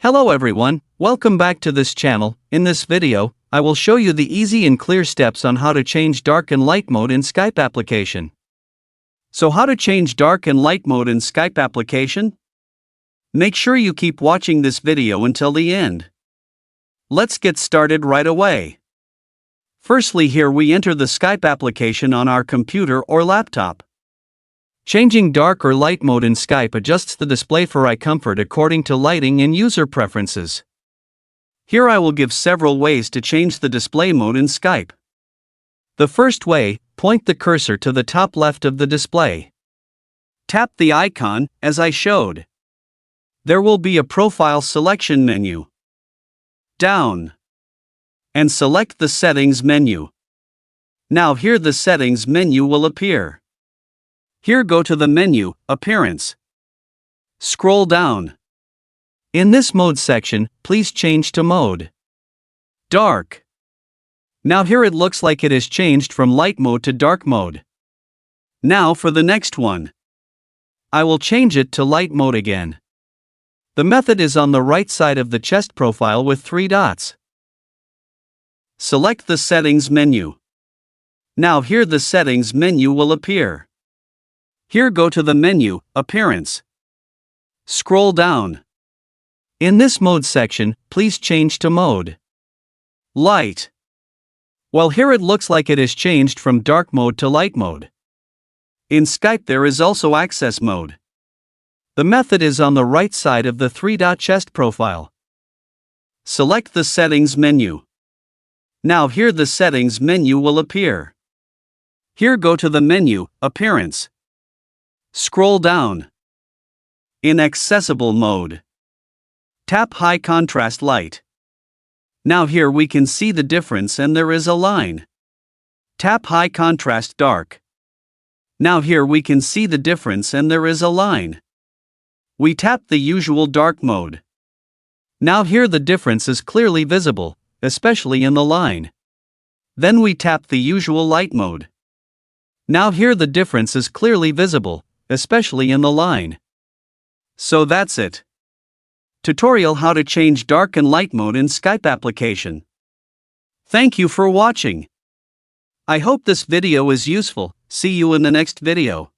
Hello everyone, welcome back to this channel. In this video, I will show you the easy and clear steps on how to change dark and light mode in Skype application. So how to change dark and light mode in Skype application? Make sure you keep watching this video until the end. Let's get started right away. Firstly, here we enter the Skype application on our computer or laptop. Changing dark or light mode in Skype adjusts the display for eye comfort according to lighting and user preferences. Here I will give several ways to change the display mode in Skype. The first way, point the cursor to the top left of the display. Tap the icon, as I showed. There will be a profile selection menu. Down. And select the settings menu. Now here the settings menu will appear. Here go to the menu, Appearance. Scroll down. In this mode section, please change to mode Dark. Now here it looks like it has changed from light mode to dark mode. Now for the next one. I will change it to light mode again. The method is on the right side of the chest profile with 3 dots. Select the settings menu. Now here the settings menu will appear. Here go to the menu, Appearance. Scroll down. In this mode section, please change to mode Light. Well, here it looks like it has changed from dark mode to light mode. In Skype there is also access mode. The method is on the right side of the 3-dot chest profile. Select the settings menu. Now here the settings menu will appear. Here go to the menu, Appearance. Scroll down. In accessible mode, tap high contrast light. Now here we can see the difference and there is a line. Tap high contrast dark. Now here we can see the difference and there is a line. We tap the usual dark mode. Now here the difference is clearly visible, especially in the line. Then we tap the usual light mode. Now here the difference is clearly visible, especially in the line. So that's it. Tutorial how to change dark and light mode in Skype application. Thank you for watching. I hope this video is useful. See you in the next video.